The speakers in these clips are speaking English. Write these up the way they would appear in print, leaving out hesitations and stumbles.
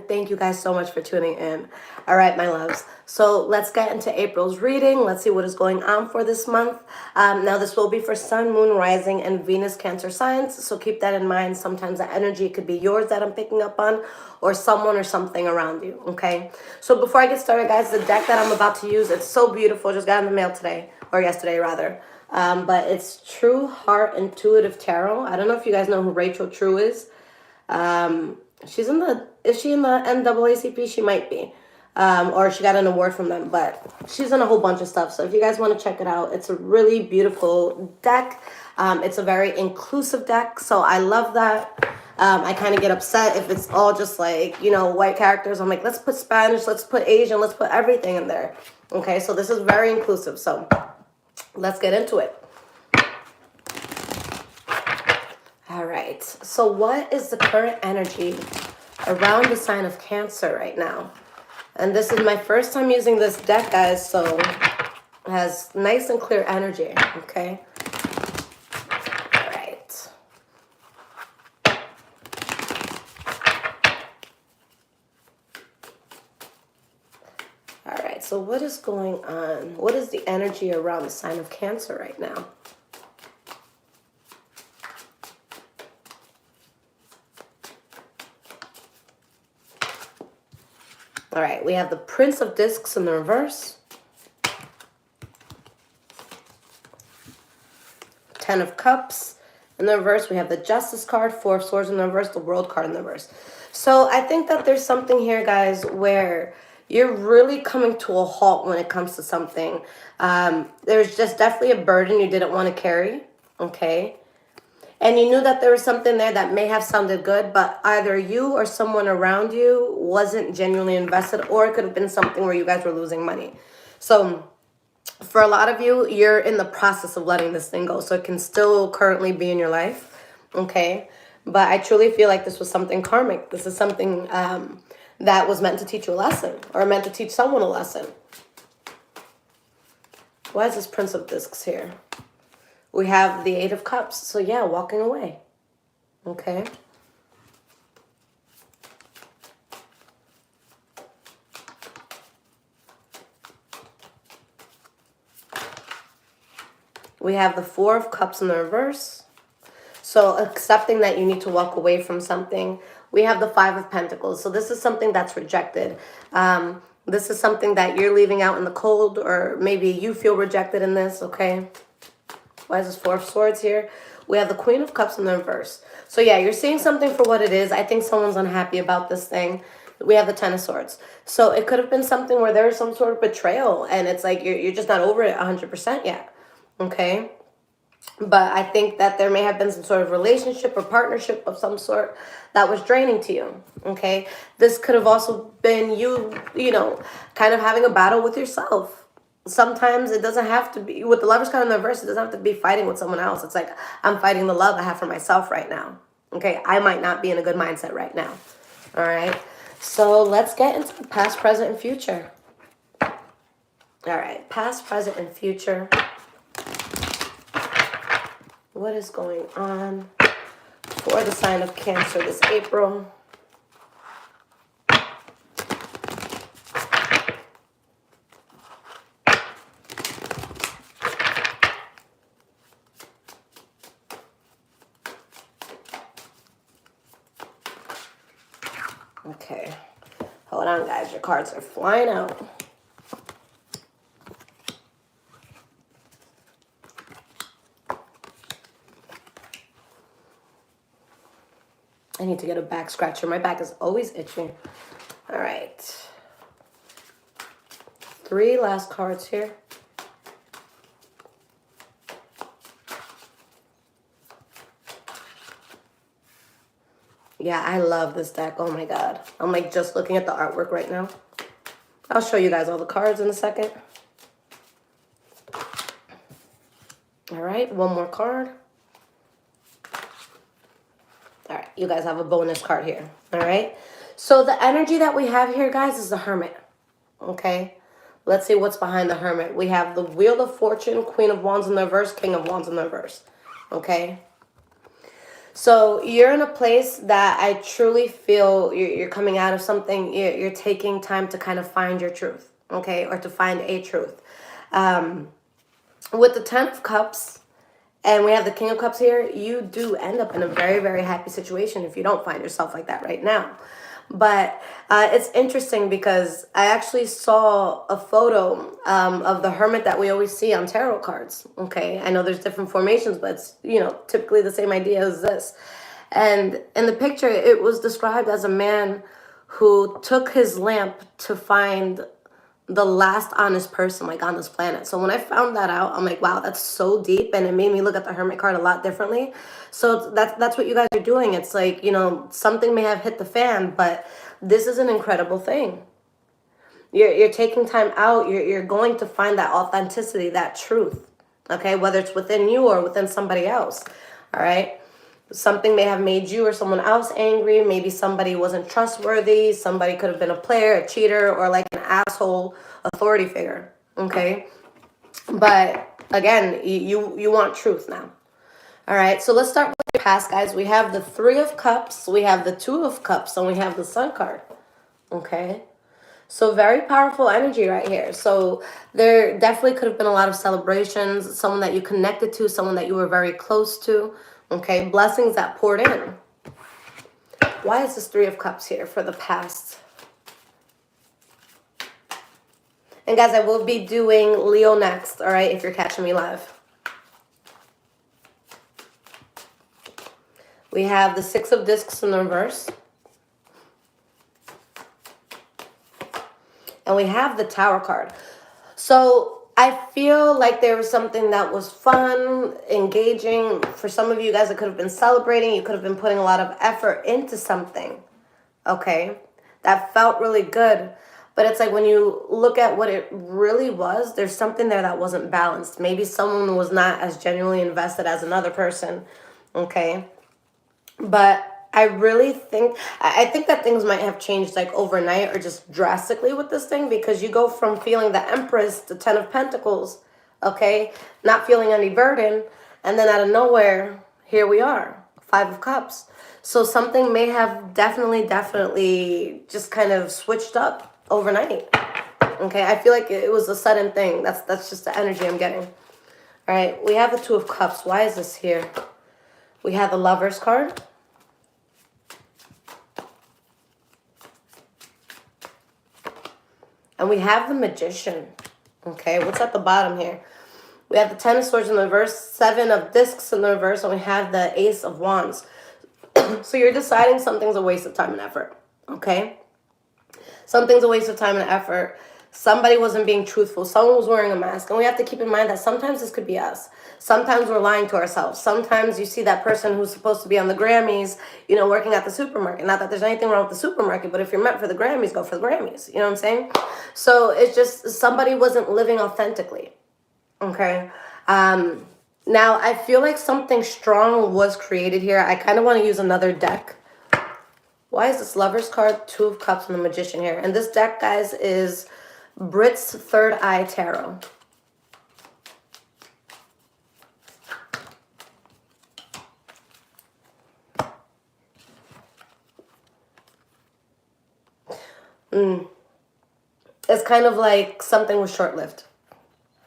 thank you guys so much for tuning in. All right, my loves. So let's get into April's reading. Let's see what is going on for this month. Now, this will be for Sun, Moon, Rising, and Venus Cancer signs. So keep that in mind. Sometimes the energy could be yours that I'm picking up on, or someone or something around you, okay? So before I get started, guys, the deck that I'm about to use, it's so beautiful. Just got in the mail today, or yesterday, rather. But it's True Heart Intuitive Tarot. I don't know if you guys know who Rachel True is. She's in the, is she in the NAACP? She might be. Or she got an award from them, but she's in a whole bunch of stuff. So if you guys want to check it out, it's a really beautiful deck. It's a very inclusive deck, so I love that. I kind of get upset if it's all just like, you know, white characters. I'm like, let's put Spanish, let's put Asian, let's put everything in there. Okay, so this is very inclusive, so let's get into it. All right, so what is the current energy around the sign of Cancer right now? And this is my first time using this deck, guys, so it has nice and clear energy, okay? All right. All right, so what is going on? What is the energy around the sign of Cancer right now? All right, we have the Prince of Discs in the reverse. 10 of Cups in the reverse. We have the Justice card, 4 of Swords in the reverse, the World card in the reverse. So I think that there's something here, guys, where you're really coming to a halt when it comes to something. There's just definitely a burden you didn't want to carry, okay? And you knew that there was something there that may have sounded good, but either you or someone around you wasn't genuinely invested, or it could have been something where you guys were losing money. So for a lot of you, you're in the process of letting this thing go. So it can still currently be in your life, okay? But I truly feel like this was something karmic. This is something that was meant to teach you a lesson, or meant to teach someone a lesson. Why is this Prince of Discs here? We have the 8 of Cups. So yeah, walking away. Okay. We have the 4 of Cups in the reverse. So accepting that you need to walk away from something. We have the 5 of Pentacles. So this is something that's rejected. This is something that you're leaving out in the cold, or maybe you feel rejected in this, okay? Why is this 4 of Swords here? We have the Queen of Cups in the reverse. So yeah, you're seeing something for what it is. I think someone's unhappy about this thing. We have the 10 of Swords. So it could have been something where there's some sort of betrayal, and it's like you're just not over it 100% yet, okay? But I think that there may have been some sort of relationship or partnership of some sort that was draining to you, okay? This could have also been you know, kind of having a battle with yourself. Sometimes it doesn't have to be, with the Lovers card in the reverse, it doesn't have to be fighting with someone else. It's like, I'm fighting the love I have for myself right now. Okay, I might not be in a good mindset right now. All right, so let's get into the past, present, and future. All right, past, present, and future. What is going on for the sign of Cancer this April? Okay, hold on, guys. Your cards are flying out. I need to get a back scratcher. My back is always itching. All right. 3 last cards here. Yeah, I love this deck. Oh my God. I'm like just looking at the artwork right now. I'll show you guys all the cards in a second. All right, one more card. All right, you guys have a bonus card here. All right. So the energy that we have here, guys, is the Hermit. Okay. Let's see what's behind the Hermit. We have the Wheel of Fortune, Queen of Wands in the reverse, King of Wands in the reverse. Okay. So you're in a place that I truly feel you're coming out of something. You're taking time to kind of find your truth, okay, or to find a truth. Um, with the Ten of Cups, and we have the King of Cups here, you do end up in a very, very happy situation if you don't find yourself like that right now. But it's interesting because I actually saw a photo of the hermit that we always see on tarot cards. Okay, I know there's different formations, but it's, typically the same idea as this. And in the picture, it was described as a man who took his lamp to find the last honest person like on this planet. So when I found that out, I'm like, wow, that's so deep, and it made me look at the hermit card a lot differently. So that's what you guys are doing. It's like, something may have hit the fan, but this is an incredible thing. You're taking time out. You're going to find that authenticity, that truth. Okay, whether it's within you or within somebody else. All right. Something may have made you or someone else angry. Maybe somebody wasn't trustworthy. Somebody could have been a player, a cheater, or like an asshole authority figure. Okay. But again, you want truth now. All right. So let's start with your past, guys. We have the Three of Cups. We have the Two of Cups. And we have the Sun card. Okay. So very powerful energy right here. So there definitely could have been a lot of celebrations, someone that you connected to, someone that you were very close to. Okay, blessings that poured in. Why is this Three of Cups here for the past? And guys, I will be doing Leo next, all right, if you're catching me live. We have the Six of Discs in the reverse. And we have the Tower card. So I feel like there was something that was fun, engaging. For some of you guys, it could have been celebrating. You could have been putting a lot of effort into something, okay? That felt really good. But it's like when you look at what it really was, there's something there that wasn't balanced. Maybe someone was not as genuinely invested as another person, okay? But I really think, I think that things might have changed like overnight or just drastically with this thing, because you go from feeling the Empress to Ten of Pentacles, okay, not feeling any burden, and then out of nowhere, here we are, Five of Cups. So something may have definitely just kind of switched up overnight, okay? I feel like it was a sudden thing. That's just the energy I'm getting. All right, we have the Two of Cups. Why is this here? We have the Lovers card. And we have the Magician. Okay, what's at the bottom here? We have the Ten of Swords in the reverse, Seven of Discs in the reverse, and we have the Ace of Wands. So you're deciding something's a waste of time and effort. Okay? Something's a waste of time and effort. Somebody wasn't being truthful. Someone was wearing a mask. And we have to keep in mind that sometimes this could be us. Sometimes we're lying to ourselves. Sometimes you see that person who's supposed to be on the Grammys, working at the supermarket. Not that there's anything wrong with the supermarket, but if you're meant for the Grammys, go for the Grammys. You know what I'm saying? So it's just somebody wasn't living authentically. Okay? Now, I feel like something strong was created here. I kind of want to use another deck. Why is this Lover's card, Two of Cups, and the Magician here? And this deck, guys, is Brit's Third Eye Tarot. It's kind of like something was short-lived,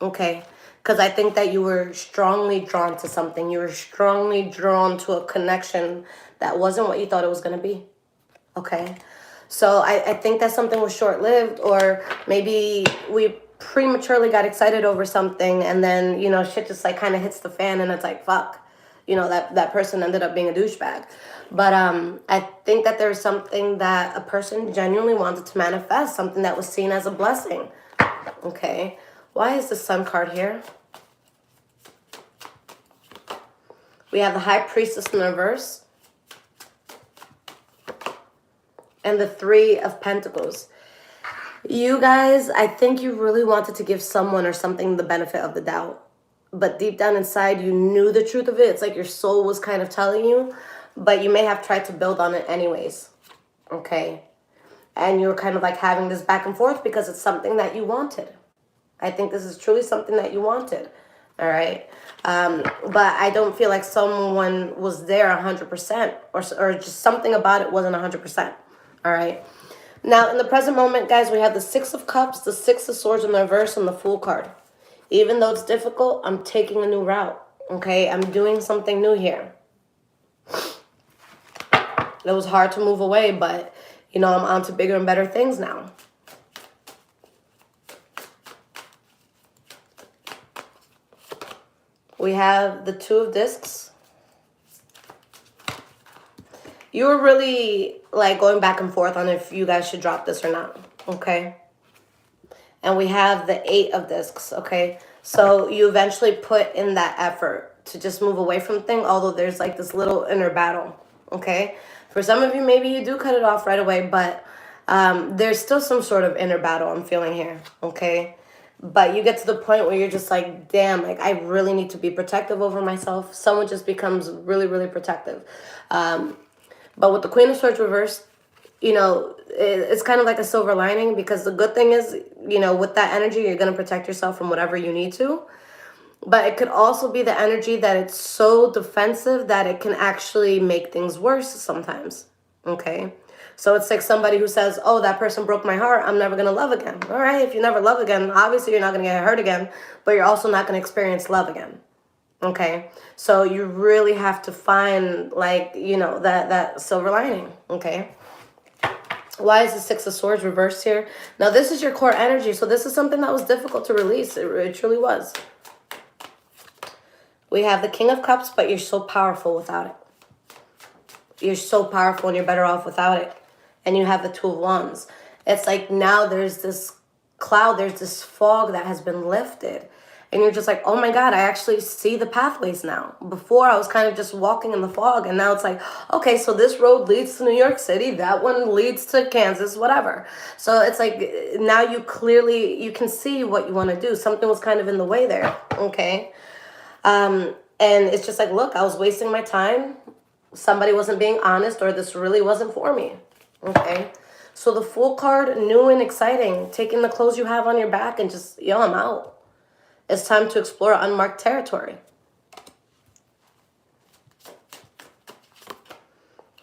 okay? Because I think that you were strongly drawn to something. You were strongly drawn to a connection that wasn't what you thought it was going to be, okay? So I think that something was short-lived, or maybe we prematurely got excited over something, and then, shit just like kind of hits the fan, and it's like, fuck. That person ended up being a douchebag. But I think that there's something that a person genuinely wanted to manifest, something that was seen as a blessing. Okay. Why is the Sun card here? We have the High Priestess in the reverse. And the Three of Pentacles. You guys, I think you really wanted to give someone or something the benefit of the doubt. But deep down inside, you knew the truth of it. It's like your soul was kind of telling you, but you may have tried to build on it anyways, okay? And you're kind of like having this back and forth because it's something that you wanted. I think this is truly something that you wanted, All right. But I don't feel like someone was there 100%, or just something about it wasn't 100%. All right. Now, in the present moment, guys, we have the Six of Cups, the Six of Swords in the reverse, and the Fool card. Even though it's difficult, I'm taking a new route. Okay. I'm doing something new here. It was hard to move away, but, I'm on to bigger and better things now. We have the Two of Discs. You were really, going back and forth on if you guys should drop this or not, okay? And we have the Eight of Discs, okay? So you eventually put in that effort to just move away from thing, although there's, this little inner battle, okay? For some of you, maybe you do cut it off right away, but there's still some sort of inner battle I'm feeling here, okay? But you get to the point where you're just like, damn, I really need to be protective over myself. Someone just becomes really, really protective. But with the Queen of Swords reversed, it's kind of like a silver lining, because the good thing is, with that energy, you're going to protect yourself from whatever you need to. But it could also be the energy that it's so defensive that it can actually make things worse sometimes, okay? So it's like somebody who says, oh, that person broke my heart, I'm never going to love again. All right, if you never love again, obviously you're not going to get hurt again, but you're also not going to experience love again. Okay, so you really have to find, that silver lining, okay? Why is the Six of Swords reversed here? Now, this is your core energy, so this is something that was difficult to release. It truly was. We have the King of Cups, but you're so powerful without it. You're so powerful and you're better off without it. And you have the Two of Wands. It's like now there's this cloud, there's this fog that has been lifted. And you're just like, oh my God, I actually see the pathways now. Before I was kind of just walking in the fog, and now it's like, okay, so this road leads to New York City, that one leads to Kansas, whatever. So it's like now you can see what you want to do. Something was kind of in the way there, okay? And it's just like, look, I was wasting my time. Somebody wasn't being honest, or this really wasn't for me, okay? So the Fool card, new and exciting, taking the clothes you have on your back and just, I'm out. It's time to explore unmarked territory.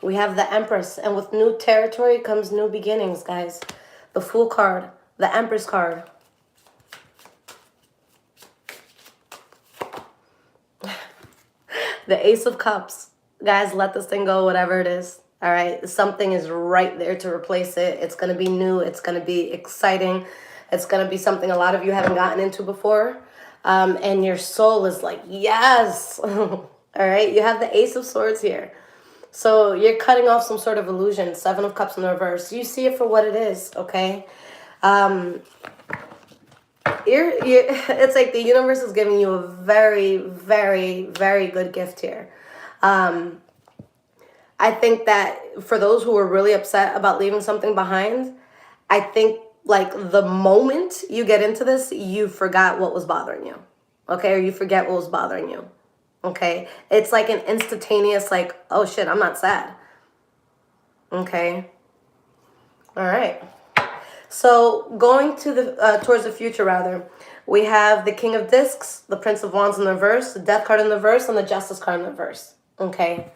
We have the Empress, and with new territory comes new beginnings, guys. The Fool card, the Empress card. The Ace of Cups. Guys, let this thing go, whatever it is. All right? Something is right there to replace it. It's going to be new. It's going to be exciting. It's going to be something a lot of you haven't gotten into before. And your soul is like, yes. All right? You have the Ace of Swords here. So you're cutting off some sort of illusion. Seven of Cups in the reverse. You see it for what it is, okay? It's like the universe is giving you a very, very, very good gift here. I think that for those who are really upset about leaving something behind, I think the moment you get into this, you forgot what was bothering you, okay? Or you forget what was bothering you, okay? It's like an instantaneous, oh shit, I'm not sad, okay? All right. So going to the towards the future, rather, we have the King of Discs, the Prince of Wands in the reverse, the Death card in the reverse, and the Justice card in the reverse. Okay.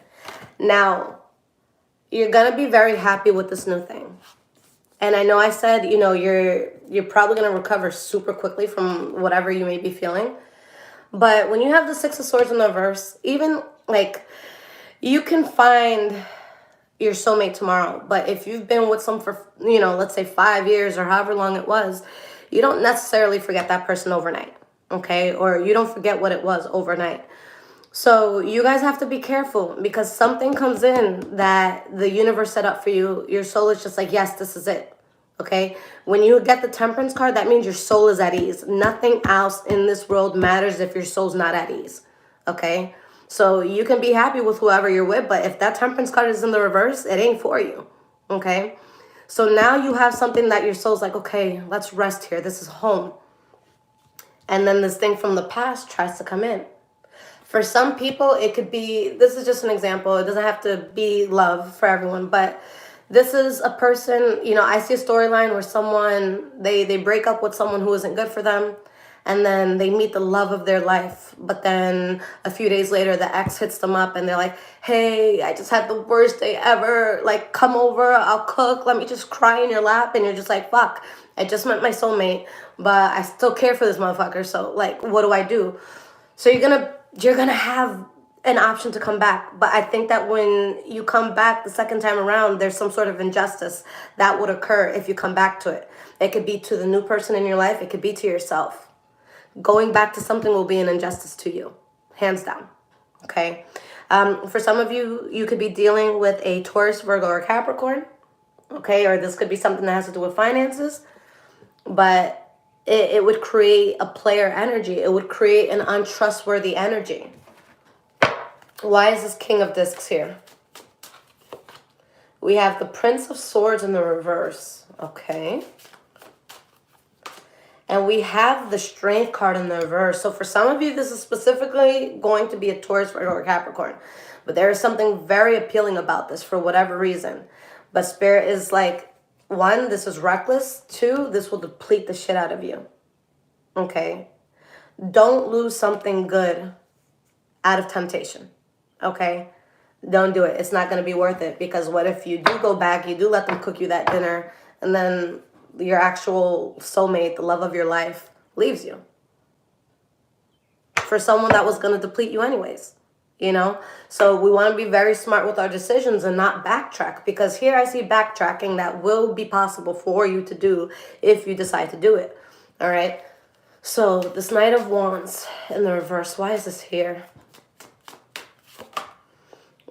Now, you're gonna be very happy with this new thing, and I know I said you're probably gonna recover super quickly from whatever you may be feeling, but when you have the Six of Swords in the reverse, even you can find your soulmate tomorrow, but if you've been with some for let's say 5 years or however long it was, you don't necessarily forget that person overnight, okay? Or you don't forget what it was overnight. So you guys have to be careful, because something comes in that the universe set up for you. Your soul is just like, yes, this is it, okay? When you get the Temperance card, that means your soul is at ease. Nothing else in this world matters if your soul's not at ease, okay? So you can be happy with whoever you're with, but if that Temperance card is in the reverse, it ain't for you, okay? So now you have something that your soul's like, okay, let's rest here. This is home. And then this thing from the past tries to come in. For some people, it could be, this is just an example. It doesn't have to be love for everyone, but this is a person, I see a storyline where someone, they break up with someone who isn't good for them. and then they meet the love of their life. But then a few days later, the ex hits them up and they're like, hey, I just had the worst day ever. Like, come over, I'll cook, let me just cry in your lap. And you're just like, fuck, I just met my soulmate, but I still care for this motherfucker. So like, what do I do? So you're gonna have an option to come back. But I think that when you come back the second time around, there's some sort of injustice that would occur if you come back to it. It could be to the new person in your life. It could be to yourself. Going back to something will be an injustice to you, hands down. Okay. For some of you, you could be dealing with a Taurus, Virgo, or Capricorn. Okay. Or this could be something that has to do with finances. But it would create a player energy. It would create an untrustworthy energy. Why is this King of Discs here? We have the Prince of Swords in the reverse. Okay. And we have the Strength card in the reverse. So for some of you, this is specifically going to be a Taurus, Virgo, or Capricorn. But there is something very appealing about this for whatever reason. But Spirit is like, 1, this is reckless. 2, this will deplete the shit out of you. Okay? Don't lose something good out of temptation. Okay? Don't do it. It's not going to be worth it. Because what if you do go back, you do let them cook you that dinner, and then your actual soulmate, the love of your life, leaves you for someone that was going to deplete you anyways, you know? So we want to be very smart with our decisions and not backtrack, because here I see backtracking that will be possible for you to do if you decide to do it. All right. So this Knight of Wands in the reverse, why is this here?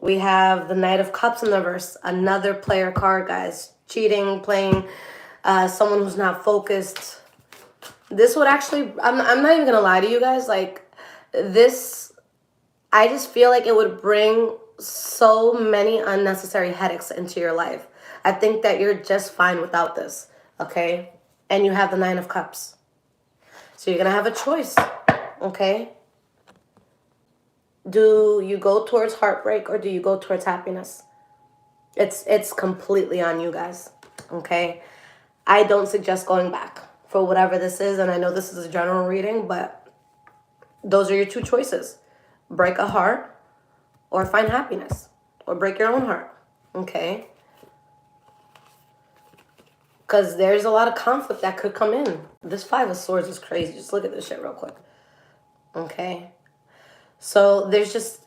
We have the Knight of Cups in the reverse, another player card, guys. Cheating, playing someone who's not focused. This would actually, I'm not even gonna lie to you guys, like this, I just feel like it would bring so many unnecessary headaches into your life. I think that you're just fine without this, okay? And you have the 9 of Cups. So you're gonna have a choice, okay? Do you go towards heartbreak or do you go towards happiness? It's completely on you guys, okay? I don't suggest going back for whatever this is, and I know this is a general reading, but those are your 2 choices. Break a heart or find happiness, or break your own heart, okay? Because there's a lot of conflict that could come in. This 5 of Swords is crazy. Just look at this shit real quick, okay? So there's just,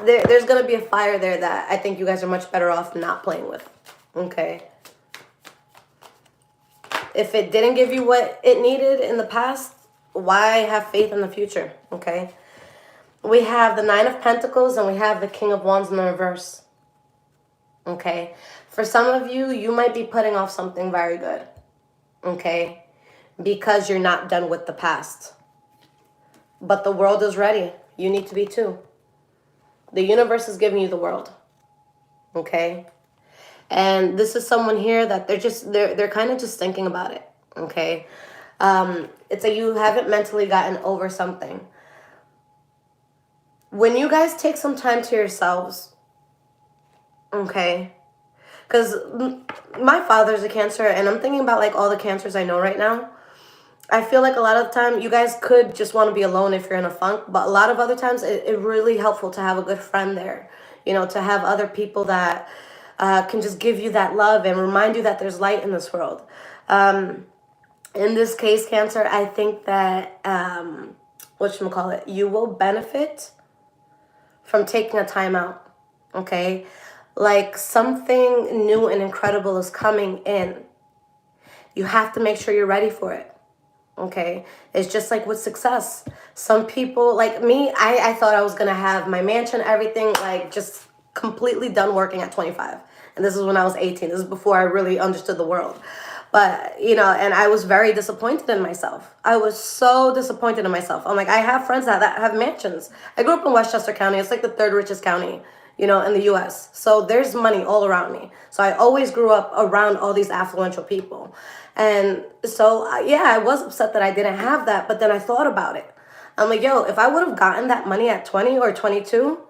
there's going to be a fire there that I think you guys are much better off not playing with, okay? If it didn't give you what it needed in the past, why have faith in the future, okay? We have the 9 of Pentacles and we have the King of Wands in the reverse, okay? For some of you, you might be putting off something very good, okay? Because you're not done with the past. But the world is ready. You need to be too. The universe is giving you the world, okay? And this is someone here that they're kind of just thinking about it, okay? It's like you haven't mentally gotten over something. When you guys take some time to yourselves, okay? Because my father's a Cancer, and I'm thinking about like all the Cancers I know right now. I feel like a lot of the time you guys could just want to be alone if you're in a funk, but a lot of other times it's really helpful to have a good friend there, you know, to have other people that can just give you that love and remind you that there's light in this world. In this case, Cancer, I think that, whatchamacallit, you will benefit from taking a time out, okay? Like something new and incredible is coming in. You have to make sure you're ready for it, okay? It's just like with success. Some people, like me, I thought I was going to have my mansion, everything, like just completely done working at 25. And this is when I was 18. This is before I really understood the world. But, you know, and I was very disappointed in myself. I was so disappointed in myself. I'm like, I have friends that have mansions. I grew up in Westchester County. It's like the 3rd richest county, you know, in the U.S. So there's money all around me. So I always grew up around all these affluential people. And so, yeah, I was upset that I didn't have that. But then I thought about it. I'm like, yo, if I would have gotten that money at 20 or 22,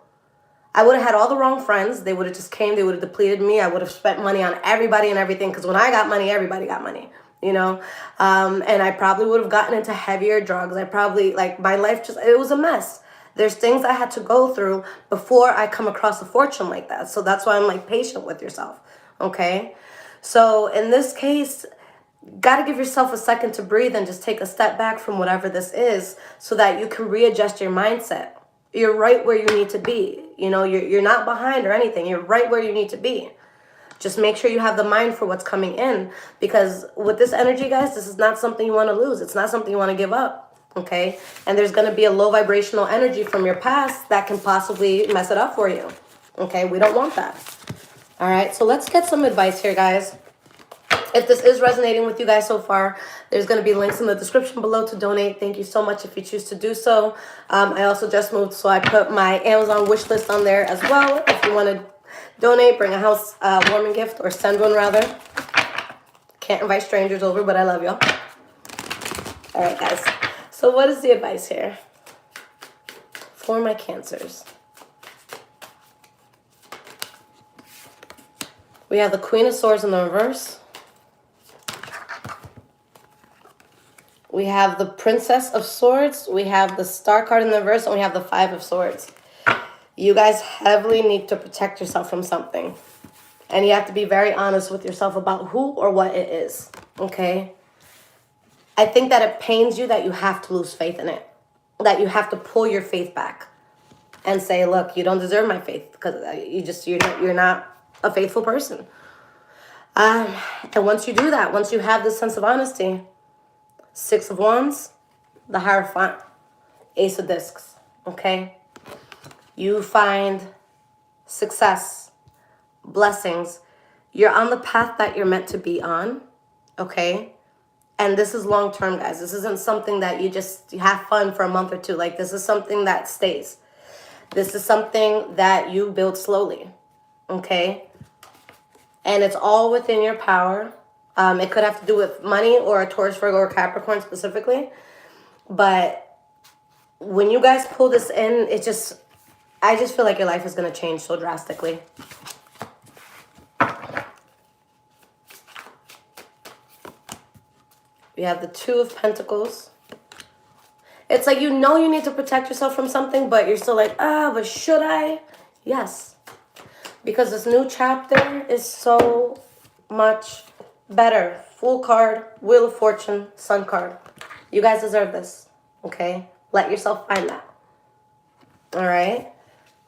I would have had all the wrong friends. They would have just came. They would have depleted me. I would have spent money on everybody and everything. Because when I got money, everybody got money. you know? And I probably would have gotten into heavier drugs. I probably, like, my life just, it was a mess. There's things I had to go through before I come across a fortune like that. So that's why I'm like patient with yourself, okay? So in this case, got to give yourself a second to breathe and just take a step back from whatever this is so that you can readjust your mindset. You're right where you need to be. You know, you're not behind or anything. You're right where you need to be. Just make sure you have the mind for what's coming in, because with this energy, guys, this is not something you want to lose. It's not something you want to give up, okay? And there's going to be a low vibrational energy from your past that can possibly mess it up for you, okay? We don't want that. All right, so let's get some advice here, guys. If this is resonating with you guys so far, there's going to be links in the description below to donate. Thank you so much if you choose to do so. I also just moved, so I put my Amazon wish list on there as well. If you want to donate, bring a house warming gift, or send one rather. Can't invite strangers over, but I love y'all. All right, guys. So what is the advice here for my Cancers? We have the Queen of Swords in the reverse. We have the Princess of Swords. We have the Star card in the reverse, and we have the Five of Swords. You guys heavily need to protect yourself from something. And you have to be very honest with yourself about who or what it is, okay? I think that it pains you that you have to lose faith in it, that you have to pull your faith back and say, look, you don't deserve my faith because you're not a faithful person. And once you do that, once you have this sense of honesty, Six of Wands, the Hierophant, Ace of Discs, okay? You find success, blessings. You're on the path that you're meant to be on, okay? And this is long-term, guys. This isn't something that you have fun for a month or two. Like, this is something that stays. This is something that you build slowly, okay? And it's all within your power. It could have to do with money or a Taurus, Virgo, or Capricorn specifically. But when you guys pull this in, I just feel like your life is going to change so drastically. We have the Two of Pentacles. It's like you need to protect yourself from something, but you're still like, but should I? Yes. Because this new chapter is so much better. Fool card, Wheel of Fortune, Sun card. You guys deserve this, okay? Let yourself find that. All right?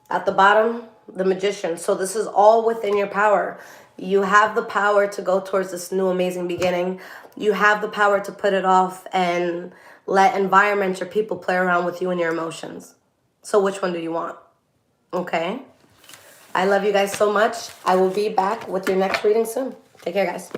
At the bottom, the Magician. So this is all within your power. You have the power to go towards this new amazing beginning. You have the power to put it off and let environment or people play around with you and your emotions. So which one do you want? Okay? I love you guys so much. I will be back with your next reading soon. Take care, guys.